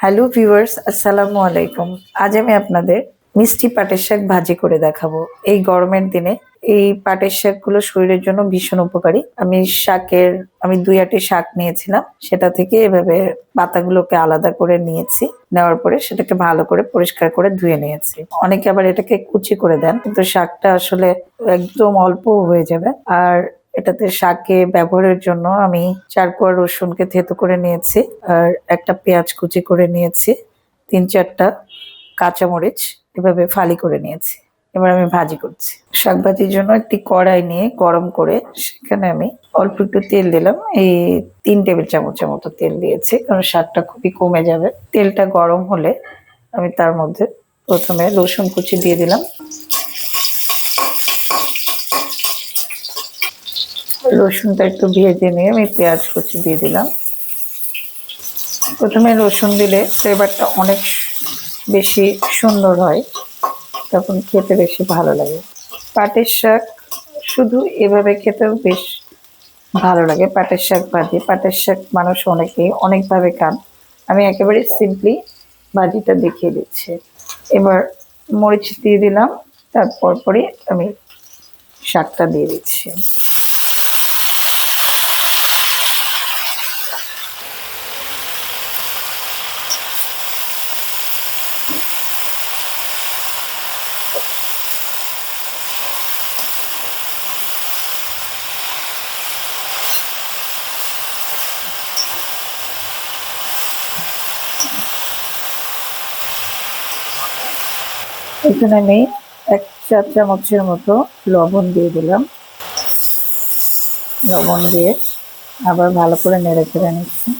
Hello viewers, আসসালামু আলাইকুম। আজ আমি আপনাদের মিষ্টি পাটের শাক ভাজি করে দেখাবো। এই গরমের দিনে এই পাটের শাকগুলো শরীরের জন্য ভীষণ উপকারী। আমি ২ আটি শাক নিয়েছিলাম। সেটা থেকে এভাবে পাতাগুলোকে আলাদা করে নিয়েছি। নেওয়ার পরে সেটাকে ভালো করে পরিষ্কার করে ধুয়ে নিয়েছি। অনেকে আবার এটাকে কুচি করে দেন, কিন্তু শাকটা আসলে একদম অল্প হয়ে যাবে। আর এটাতে শাকে ব্যবহারের জন্য আমি ৪ কোয়া রসুনকে থেতো করে নিয়েছি, আর একটা পেঁয়াজ কুচি করে নিয়েছি, ৩-৪টা কাঁচামরিচ এভাবে ফালি করে নিয়েছি। এবার আমি ভাজি করছি। শাক ভাজির জন্য একটি কড়াই নিয়ে গরম করে সেখানে আমি অল্প একটু তেল দিলাম। এই ৩ টেবিল চামচের মতো তেল দিয়েছি, কারণ শাকটা খুবই কমে যাবে। তেলটা গরম হলে আমি তার মধ্যে প্রথমে রসুন কুচি দিয়ে দিলাম। রসুনটা একটু ভেজে নিয়ে আমি পেঁয়াজ কুচি দিয়ে দিলাম। প্রথমে রসুন দিলে ফ্লেভারটা অনেক বেশি সুন্দর হয়, তখন খেতে বেশি ভালো লাগে। পাটের শাক শুধু এভাবে খেতেও বেশ ভালো লাগে। পাটের শাক ভাজি, পাটের শাক মানুষ অনেকেই অনেকভাবে খান। আমি একেবারে সিম্পলি ভাজিটা দেখিয়ে দিচ্ছি। এবার মরিচ দিয়ে দিলাম, তারপর পরে আমি শাকটা দিয়ে দিচ্ছি। এখানে আমি ১ চা চামচের মতো লবণ দিয়ে দিলাম। লবণ দিয়ে আবার ভালো করে নেড়ে চেড়ে নিচ্ছি।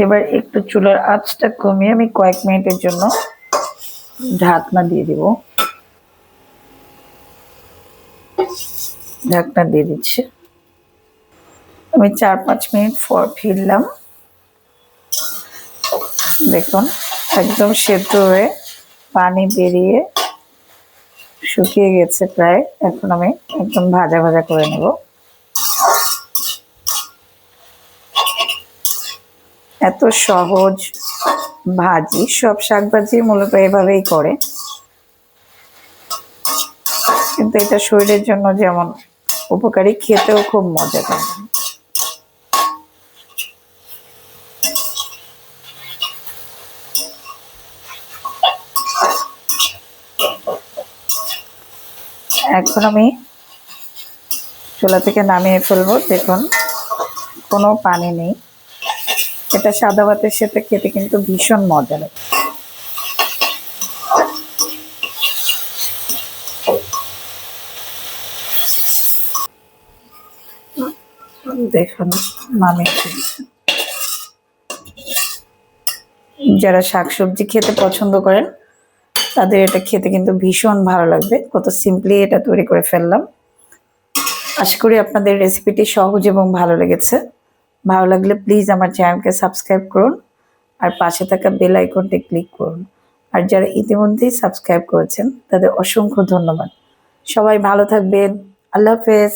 এবার একটু চুলার আঁচটা কমিয়ে আমি কয়েক মিনিটের জন্য ঢাকনা দিয়ে দিব। ঢাকনা দিয়ে দিচ্ছি। আমি ৪-৫ মিনিট পর ফিরলাম। দেখুন একদম সেদ্ধ হয়ে পানি বেরিয়ে শুকিয়ে গেছে প্রায়। এখন আমি একদম ভাজা ভাজা করে নেব। এত সহজ ভাজি, সব শাক ভাজি মূলত এভাবেই করে, কিন্তু এটা শরীরের জন্য যেমন উপকারী, খেতেও খুব মজাদার। এখন আমি চুলা থেকে নামিয়ে ফেলবো। দেখুন কোনো পানি নেই। এটা সাদা ভাতের সাথে খেতে কিন্তু ভীষণ মজা লাগে। দেখুন নামিয়ে ফেলছি। যারা শাকসবজি খেতে পছন্দ করেন তাদের এটা খেতে কিন্তু ভীষণ ভালো লাগবে। কত সিম্পলি এটা তৈরি করে ফেললাম। আশা করি আপনাদের রেসিপিটি সহজ এবং ভালো লেগেছে। ভালো লাগলে প্লিজ আমার চ্যানেলকে সাবস্ক্রাইব করুন, আর পাশে থাকা বেল আইকনটি ক্লিক করুন। আর যারা ইতিমধ্যেই সাবস্ক্রাইব করেছেন তাদের অসংখ্য ধন্যবাদ। সবাই ভালো থাকবেন। আল্লাহ হাফেজ।